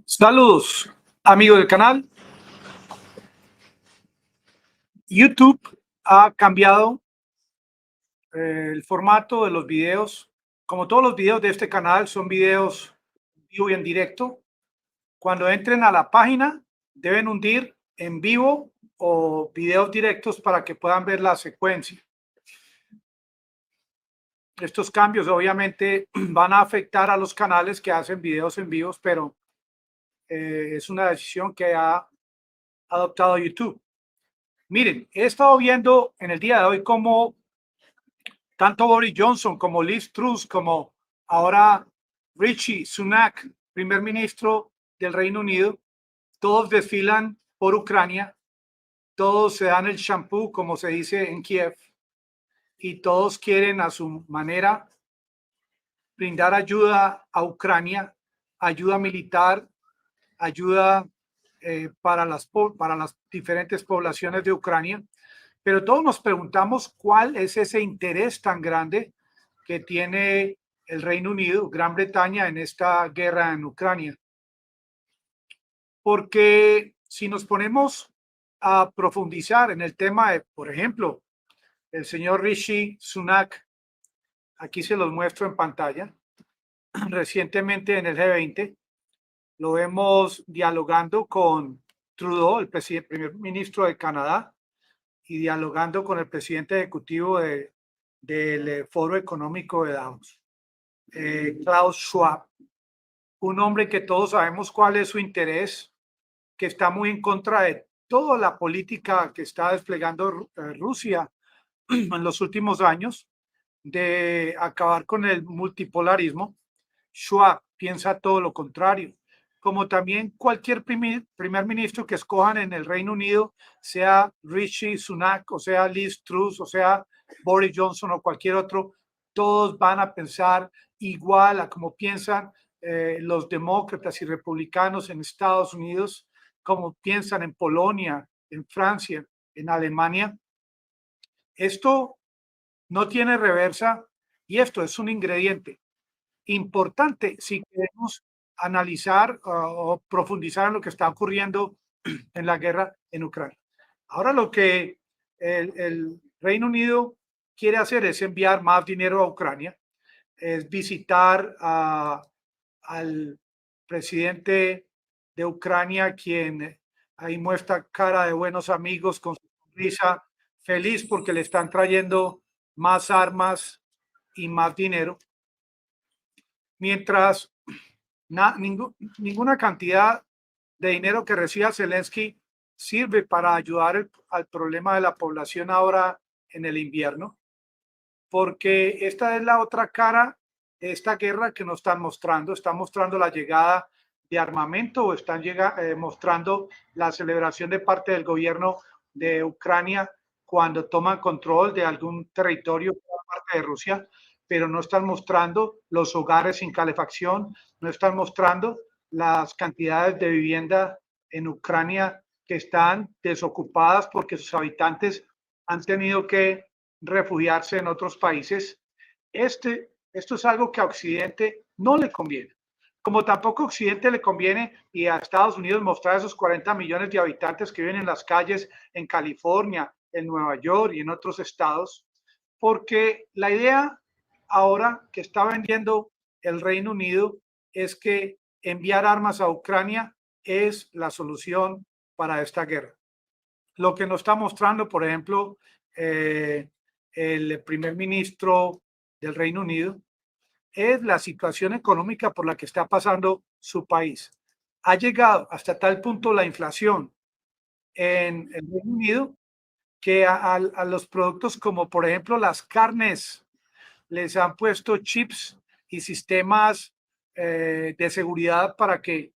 Saludos, amigos del canal. YouTube ha cambiado el formato de los videos. Como todos los videos de este canal son videos vivo y en directo. Cuando entren a la página deben hundir en vivo o videos directos para que puedan ver la secuencia. Estos cambios obviamente van a afectar a los canales que hacen videos en vivos, pero es una decisión que ha adoptado YouTube. Miren, he estado viendo en el día de hoy cómo tanto Boris Johnson como Liz Truss, como ahora Rishi Sunak, primer ministro del Reino Unido, todos desfilan por Ucrania, todos se dan el champú, como se dice en Kiev, y todos quieren a su manera brindar ayuda a Ucrania, ayuda militar, ayuda para las diferentes poblaciones de Ucrania. Pero todos nos preguntamos cuál es ese interés tan grande que tiene el Reino Unido, Gran Bretaña, en esta guerra en Ucrania. Porque si nos ponemos a profundizar en el tema de, por ejemplo, el señor Rishi Sunak, aquí se los muestro en pantalla, recientemente en el G20, lo vemos dialogando con Trudeau, el primer ministro de Canadá, y dialogando con el presidente ejecutivo del Foro Económico de Davos, Klaus Schwab, un hombre que todos sabemos cuál es su interés, que está muy en contra de toda la política que está desplegando Rusia en los últimos años, de acabar con el multipolarismo. Schwab piensa todo lo contrario, como también cualquier primer ministro que escojan en el Reino Unido, sea Rishi Sunak, o sea Liz Truss, o sea Boris Johnson o cualquier otro, todos van a pensar igual a como piensan los demócratas y republicanos en Estados Unidos, como piensan en Polonia, en Francia, en Alemania. Esto no tiene reversa y esto es un ingrediente importante si queremos analizar o profundizar en lo que está ocurriendo en la guerra en Ucrania. Ahora lo que el Reino Unido quiere hacer es enviar más dinero a Ucrania, es visitar al presidente de Ucrania, quien ahí muestra cara de buenos amigos con su sonrisa, feliz porque le están trayendo más armas y más dinero, mientras ninguna cantidad de dinero que reciba Zelensky sirve para ayudar al problema de la población ahora en el invierno, porque esta es la otra cara de esta guerra que nos están mostrando la llegada de armamento o están mostrando la celebración de parte del gobierno de Ucrania cuando toman control de algún territorio por parte de Rusia, pero no están mostrando los hogares sin calefacción, no están mostrando las cantidades de vivienda en Ucrania que están desocupadas porque sus habitantes han tenido que refugiarse en otros países. Esto es algo que a Occidente no le conviene. Como tampoco a Occidente le conviene y a Estados Unidos mostrar esos 40 millones de habitantes que viven en las calles en California, en Nueva York y en otros estados, porque la idea ahora que está vendiendo el Reino Unido es que enviar armas a Ucrania es la solución para esta guerra. Lo que nos está mostrando, por ejemplo, el primer ministro del Reino Unido es la situación económica por la que está pasando su país. Ha llegado hasta tal punto la inflación en el Reino Unido que a los productos como por ejemplo las carnes les han puesto chips y sistemas de seguridad para que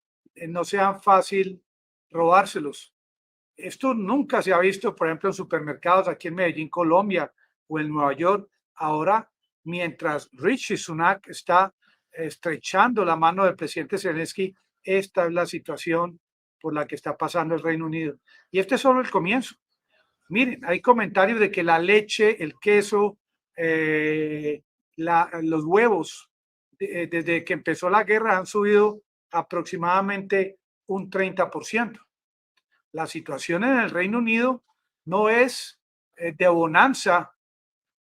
no sean fácil robárselos. Esto nunca se ha visto, por ejemplo, en supermercados aquí en Medellín, Colombia o en Nueva York. Ahora, mientras Rishi Sunak está estrechando la mano del presidente Zelensky, esta es la situación por la que está pasando el Reino Unido. Y este es solo el comienzo. Miren, hay comentarios de que la leche, el queso, los huevos desde que empezó la guerra han subido aproximadamente un 30%. La situación en el Reino Unido no es de bonanza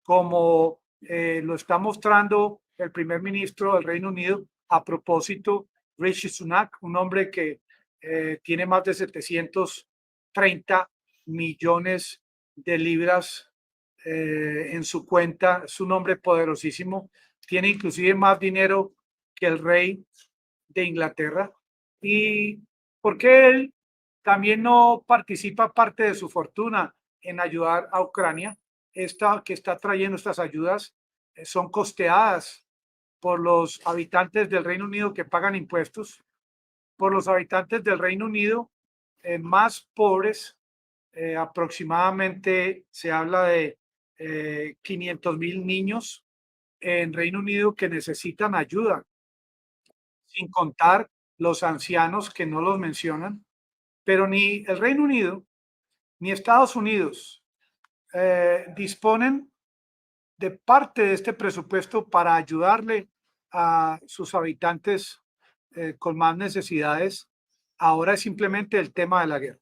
como lo está mostrando el primer ministro del Reino Unido. A propósito, Rishi Sunak, un hombre que tiene más de 730 millones de libras en su cuenta, es un hombre poderosísimo, tiene inclusive más dinero que el rey de Inglaterra. ¿Y por qué él también no participa parte de su fortuna en ayudar a Ucrania? Esta que está trayendo estas ayudas son costeadas por los habitantes del Reino Unido que pagan impuestos, por los habitantes del Reino Unido más pobres. Aproximadamente se habla de 500,000 niños en Reino Unido que necesitan ayuda, sin contar los ancianos que no los mencionan, pero ni el Reino Unido ni Estados Unidos disponen de parte de este presupuesto para ayudarle a sus habitantes con más necesidades. Ahora es simplemente el tema de la guerra.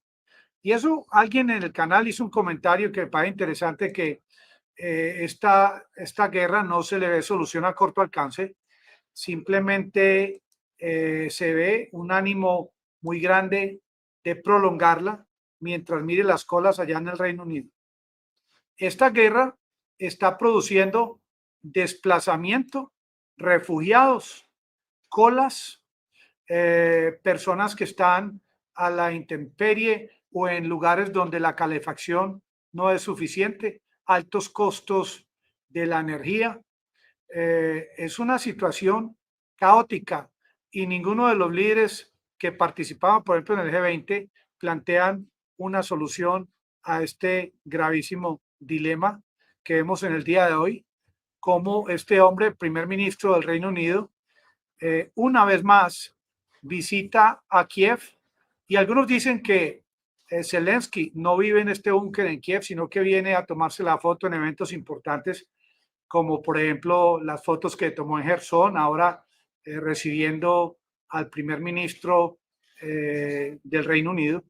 Y eso, alguien en el canal hizo un comentario que me parece interesante, que esta guerra no se le ve solución a corto alcance, simplemente se ve un ánimo muy grande de prolongarla mientras mire las colas allá en el Reino Unido. Esta guerra está produciendo desplazamiento, refugiados, colas, personas que están a la intemperie o en lugares donde la calefacción no es suficiente, altos costos de la energía. Es una situación caótica y ninguno de los líderes que participaban, por ejemplo, en el G20, plantean una solución a este gravísimo dilema que vemos en el día de hoy, como este hombre, primer ministro del Reino Unido, una vez más visita a Kiev, y algunos dicen que Zelensky no vive en este búnker en Kiev, sino que viene a tomarse la foto en eventos importantes, como por ejemplo las fotos que tomó en Gerson, ahora recibiendo al primer ministro del Reino Unido.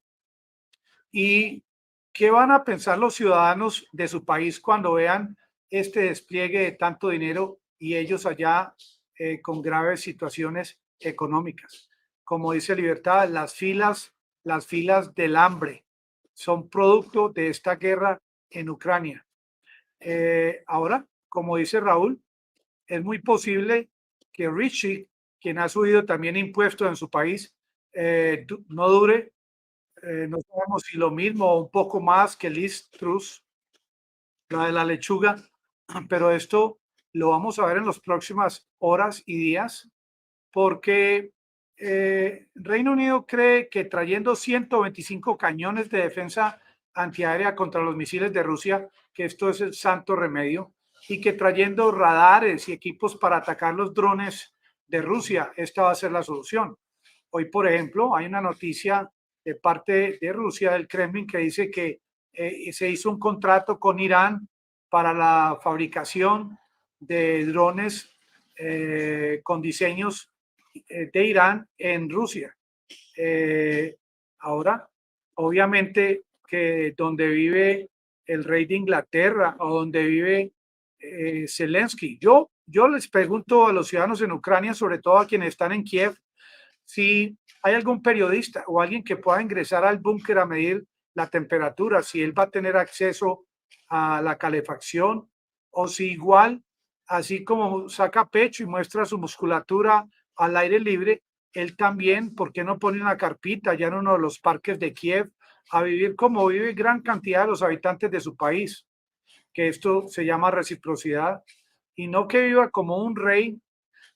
¿Y qué van a pensar los ciudadanos de su país cuando vean este despliegue de tanto dinero y ellos allá con graves situaciones económicas? Como dice Libertad, las filas del hambre son producto de esta guerra en Ucrania. Ahora, como dice Raúl, es muy posible que Rishi, quien ha subido también impuestos en su país, no dure, no sabemos si lo mismo o un poco más que Liz Truss, la de la lechuga, pero esto lo vamos a ver en las próximas horas y días, porque Reino Unido cree que trayendo 125 cañones de defensa antiaérea contra los misiles de Rusia, que esto es el santo remedio, y que trayendo radares y equipos para atacar los drones de Rusia, esta va a ser la solución. Hoy, por ejemplo, hay una noticia de parte de Rusia, del Kremlin, que dice que se hizo un contrato con Irán para la fabricación de drones con diseños de Irán en Rusia. Ahora, obviamente que donde vive el rey de Inglaterra o donde vive Zelensky, yo les pregunto a los ciudadanos en Ucrania, sobre todo a quienes están en Kiev, si hay algún periodista o alguien que pueda ingresar al búnker a medir la temperatura, si él va a tener acceso a la calefacción o si igual, así como saca pecho y muestra su musculatura al aire libre, él también, ¿por qué no pone una carpita ya en uno de los parques de Kiev a vivir como vive gran cantidad de los habitantes de su país? Que esto se llama reciprocidad, y no que viva como un rey,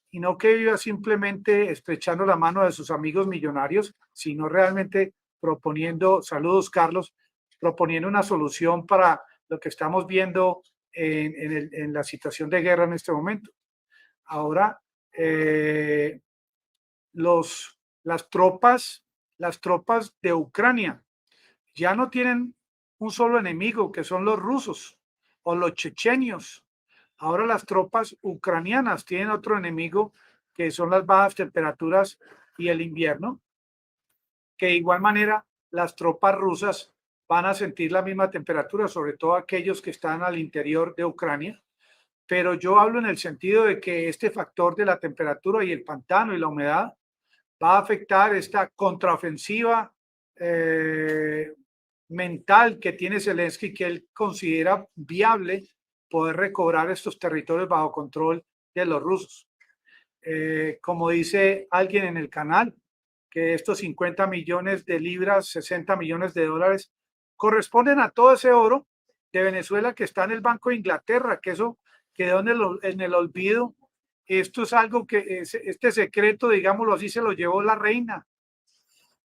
y no que viva simplemente estrechando la mano de sus amigos millonarios, sino realmente proponiendo, saludos Carlos, proponiendo una solución para lo que estamos viendo en la situación de guerra en este momento. Ahora, las tropas de Ucrania ya no tienen un solo enemigo, que son los rusos o los chechenios Ahora las tropas ucranianas tienen otro enemigo, que son las bajas temperaturas y el invierno, que de igual manera las tropas rusas van a sentir la misma temperatura, sobre todo aquellos que están al interior de Ucrania. Pero yo hablo en el sentido de que este factor de la temperatura y el pantano y la humedad va a afectar esta contraofensiva eh, mental que tiene Zelensky, que él considera viable poder recobrar estos territorios bajo control de los rusos. Como dice alguien en el canal, que estos 50 millones de libras, 60 millones de dólares, corresponden a todo ese oro de Venezuela que está en el Banco de Inglaterra, que eso quedó en el olvido. Esto es algo que, este secreto, digámoslo así, se lo llevó la reina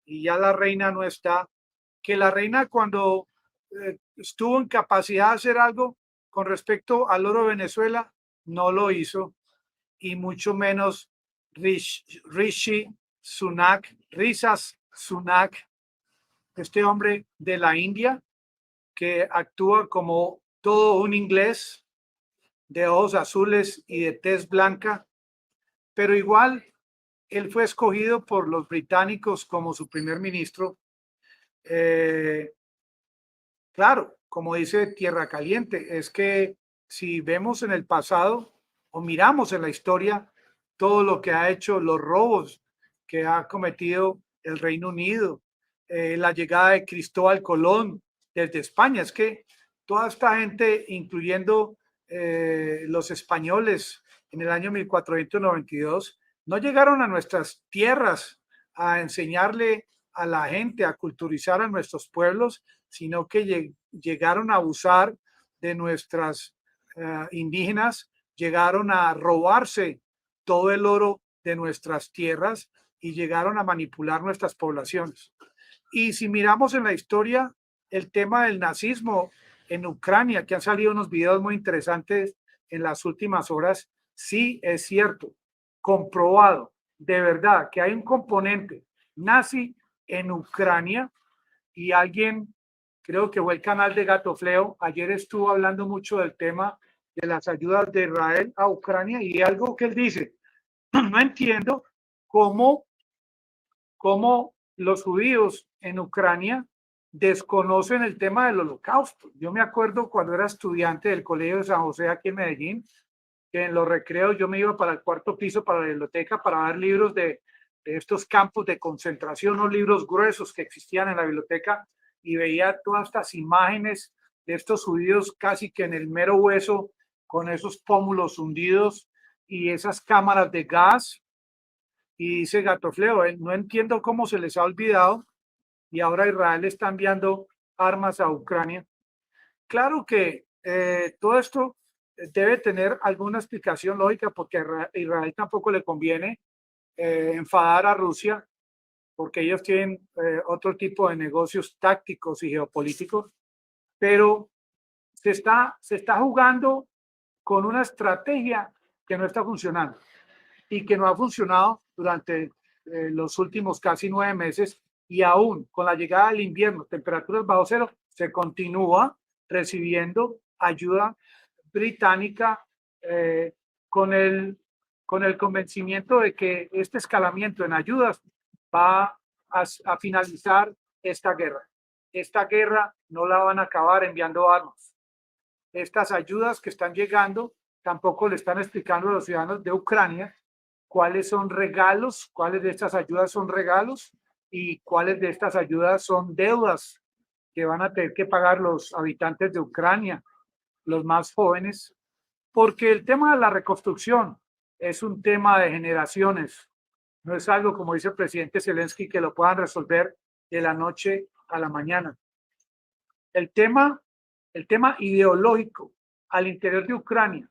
y ya la reina no está. Que la reina cuando estuvo en capacidad de hacer algo con respecto al oro de Venezuela, no lo hizo, y mucho menos Rishi Sunak, Risas Sunak, este hombre de la India que actúa como todo un inglés de ojos azules y de tez blanca, pero igual él fue escogido por los británicos como su primer ministro. Claro, como dice Tierra Caliente, es que si vemos en el pasado o miramos en la historia todo lo que ha hecho, los robos que ha cometido el Reino Unido, la llegada de Cristóbal Colón desde España, es que toda esta gente, incluyendo los españoles en el año 1492, no llegaron a nuestras tierras a enseñarle a la gente, a culturizar a nuestros pueblos, sino que llegaron a abusar de nuestras indígenas, llegaron a robarse todo el oro de nuestras tierras y llegaron a manipular nuestras poblaciones. Y si miramos en la historia el tema del nazismo en Ucrania, que han salido unos videos muy interesantes en las últimas horas, sí es cierto, comprobado de verdad que hay un componente nazi en Ucrania, y alguien, creo que fue el canal de Gato Fleo, ayer estuvo hablando mucho del tema de las ayudas de Israel a Ucrania, y algo que él dice, no entiendo cómo los judíos en Ucrania desconocen el tema del holocausto. Yo me acuerdo cuando era estudiante del Colegio de San José aquí en Medellín, que en los recreos yo me iba para el cuarto piso, para la biblioteca, para ver libros de estos campos de concentración o libros gruesos que existían en la biblioteca, y veía todas estas imágenes de estos judíos casi que en el mero hueso, con esos pómulos hundidos y esas cámaras de gas. Y dice Gatofleo, no entiendo cómo se les ha olvidado y ahora Israel está enviando armas a Ucrania. Claro que todo esto debe tener alguna explicación lógica, porque a Israel tampoco le conviene enfadar a Rusia, porque ellos tienen otro tipo de negocios tácticos y geopolíticos, pero se está jugando con una estrategia que no está funcionando y que no ha funcionado durante los últimos casi 9 meses, y aún con la llegada del invierno, temperaturas bajo cero, se continúa recibiendo ayuda británica con con el convencimiento de que este escalamiento en ayudas va a finalizar esta guerra. Esta guerra no la van a acabar enviando armas. Estas ayudas que están llegando tampoco le están explicando a los ciudadanos de Ucrania cuáles son regalos, cuáles de estas ayudas son regalos y cuáles de estas ayudas son deudas que van a tener que pagar los habitantes de Ucrania, los más jóvenes, porque el tema de la reconstrucción es un tema de generaciones. No es algo, como dice el presidente Zelensky, que lo puedan resolver de la noche a la mañana. El tema ideológico al interior de Ucrania,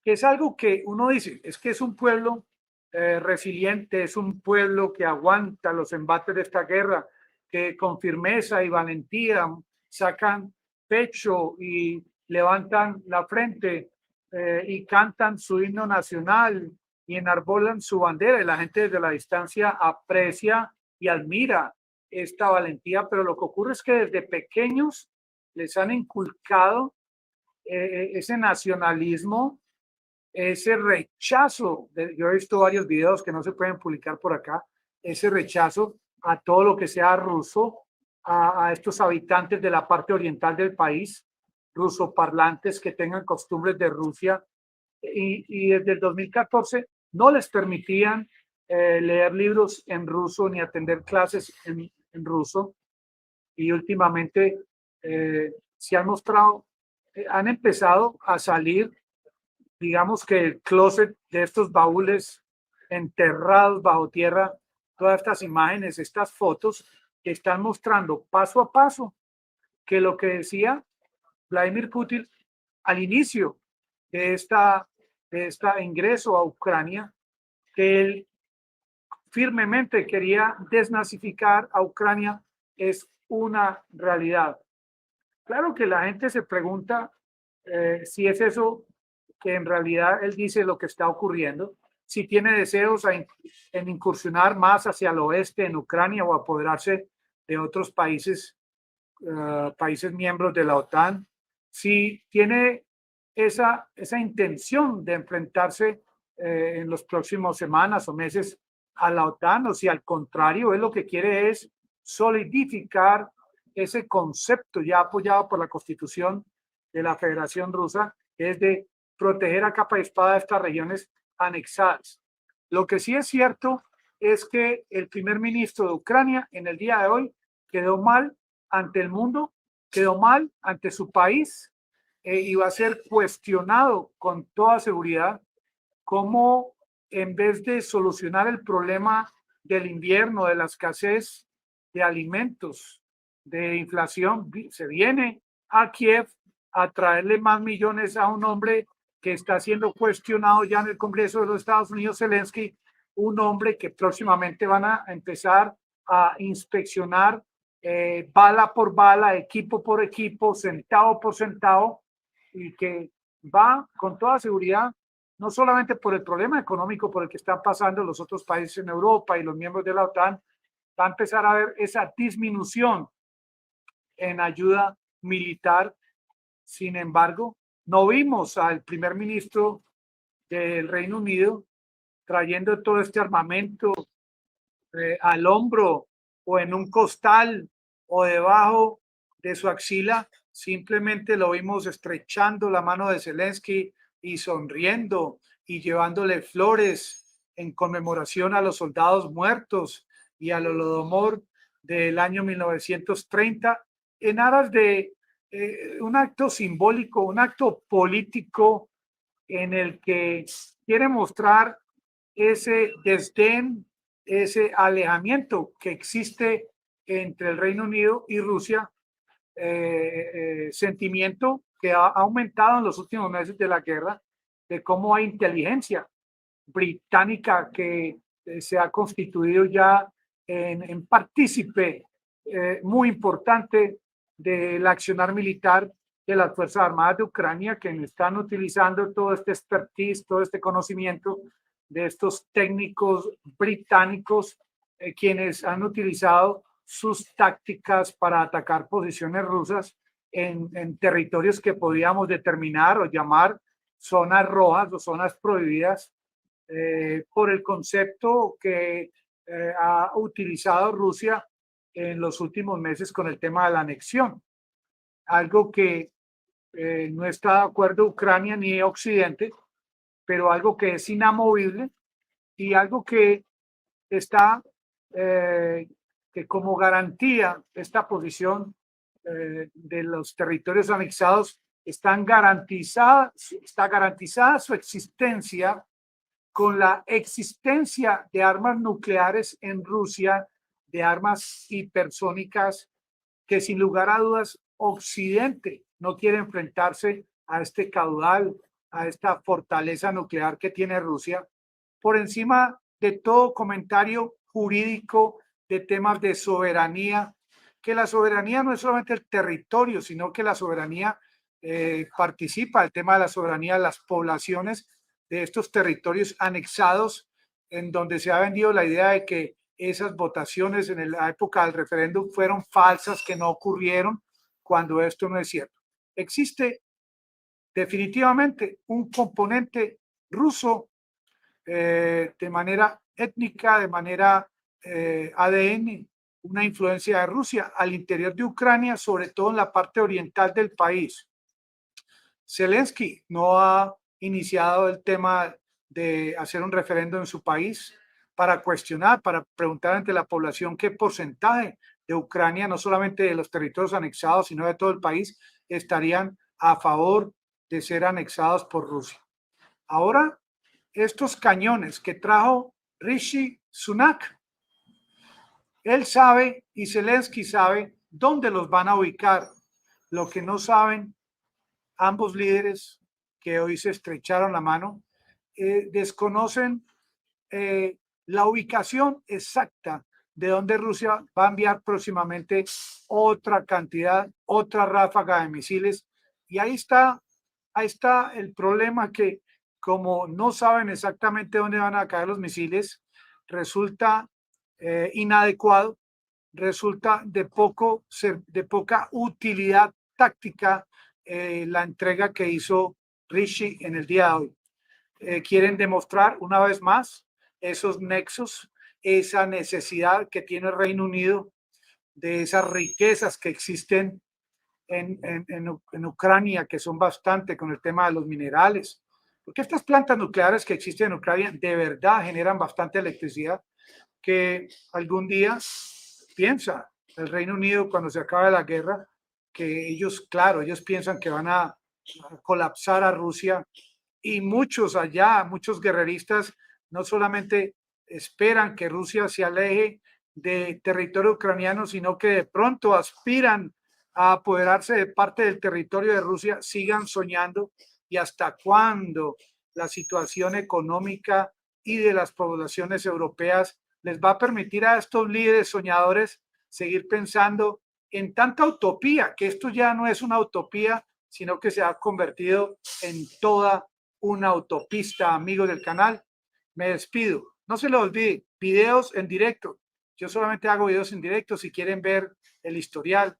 que es algo que uno dice, es que es un pueblo resiliente, es un pueblo que aguanta los embates de esta guerra, que con firmeza y valentía sacan pecho y levantan la frente y cantan su himno nacional y enarbolan su bandera, y la gente desde la distancia aprecia y admira esta valentía. Pero lo que ocurre es que desde pequeños les han inculcado ese nacionalismo ese rechazo, yo he visto varios videos que no se pueden publicar por acá, ese rechazo a todo lo que sea ruso, a estos habitantes de la parte oriental del país, rusoparlantes que tengan costumbres de Rusia, y desde el 2014 no les permitían leer libros en ruso ni atender clases en ruso, y últimamente se han mostrado, han empezado a salir, digamos que el closet de estos baúles enterrados bajo tierra, todas estas imágenes, estas fotos que están mostrando paso a paso que lo que decía Vladimir Putin al inicio de esta ingreso a Ucrania, que él firmemente quería desnazificar a Ucrania, es una realidad. Claro que la gente se pregunta si es eso que en realidad él dice lo que está ocurriendo, si tiene deseos en incursionar más hacia el oeste en Ucrania o apoderarse de otros países, países miembros de la OTAN, si tiene esa intención de enfrentarse en los próximos semanas o meses a la OTAN, o si al contrario, él lo que quiere es solidificar ese concepto ya apoyado por la Constitución de la Federación Rusa, que es de proteger a capa y espada estas regiones anexadas. Lo que sí es cierto es que el primer ministro de Ucrania en el día de hoy quedó mal ante el mundo, quedó mal ante su país y va a ser cuestionado con toda seguridad cómo en vez de solucionar el problema del invierno, de la escasez de alimentos, de inflación, se viene a Kiev a traerle más millones a un hombre que está siendo cuestionado ya en el Congreso de los Estados Unidos, Zelensky, un hombre que próximamente van a empezar a inspeccionar bala por bala, equipo por equipo, centavo por centavo, y que va con toda seguridad, no solamente por el problema económico por el que están pasando los otros países en Europa y los miembros de la OTAN, va a empezar a haber esa disminución en ayuda militar. Sin embargo, no vimos al primer ministro del Reino Unido trayendo todo este armamento al hombro o en un costal o debajo de su axila. Simplemente lo vimos estrechando la mano de Zelensky y sonriendo y llevándole flores en conmemoración a los soldados muertos y al Holodomor del año 1930 en aras de un acto simbólico, un acto político en el que quiere mostrar ese desdén, ese alejamiento que existe entre el Reino Unido y Rusia, sentimiento que ha aumentado en los últimos meses de la guerra, de cómo hay inteligencia británica que se ha constituido ya en partícipe muy importante del accionar militar de las Fuerzas Armadas de Ucrania, que están utilizando todo este expertise, todo este conocimiento de estos técnicos británicos, quienes han utilizado sus tácticas para atacar posiciones rusas en territorios que podíamos determinar o llamar zonas rojas o zonas prohibidas por el concepto que ha utilizado Rusia en los últimos meses con el tema de la anexión. Algo que no está de acuerdo Ucrania ni Occidente, pero algo que es inamovible y algo que está, que como garantía esta posición de los territorios anexados, está garantizada su existencia con la existencia de armas nucleares en Rusia, de armas hipersónicas, que sin lugar a dudas Occidente no quiere enfrentarse a este caudal, a esta fortaleza nuclear que tiene Rusia, por encima de todo comentario jurídico de temas de soberanía, que la soberanía no es solamente el territorio, sino que la soberanía participa, el tema de la soberanía de las poblaciones de estos territorios anexados, en donde se ha vendido la idea de que esas votaciones en la época del referéndum fueron falsas, que no ocurrieron, cuando esto no es cierto. Existe definitivamente un componente ruso de manera étnica, de manera ADN, una influencia de Rusia al interior de Ucrania, sobre todo en la parte oriental del país. Zelensky no ha iniciado el tema de hacer un referendo en su país para cuestionar, para preguntar ante la población qué porcentaje de Ucrania, no solamente de los territorios anexados, sino de todo el país, estarían a favor de ser anexados por Rusia. Ahora, estos cañones que trajo Rishi Sunak, él sabe y Zelensky sabe dónde los van a ubicar. Lo que no saben ambos líderes que hoy se estrecharon la mano, desconocen la ubicación exacta de donde Rusia va a enviar próximamente otra cantidad, otra ráfaga de misiles. Y ahí está el problema, que como no saben exactamente dónde van a caer los misiles, resulta inadecuado, resulta de poca utilidad táctica la entrega que hizo Rishi en el día de hoy. Quieren demostrar una vez más esos nexos, esa necesidad que tiene el Reino Unido de esas riquezas que existen en Ucrania, que son bastante con el tema de los minerales, porque estas plantas nucleares que existen en Ucrania de verdad generan bastante electricidad, que algún día piensa el Reino Unido, cuando se acabe la guerra, que ellos, claro, ellos piensan que van a colapsar a Rusia, y muchos allá, muchos guerreristas, no solamente esperan que Rusia se aleje de territorio ucraniano, sino que de pronto aspiran a apoderarse de parte del territorio de Rusia, sigan soñando. Y hasta cuándo la situación económica y de las poblaciones europeas les va a permitir a estos líderes soñadores seguir pensando en tanta utopía, que esto ya no es una utopía, sino que se ha convertido en toda una autopista. Amigos del canal, me despido. No se lo olvide, videos en directo. Yo solamente hago videos en directo. Si quieren ver el historial,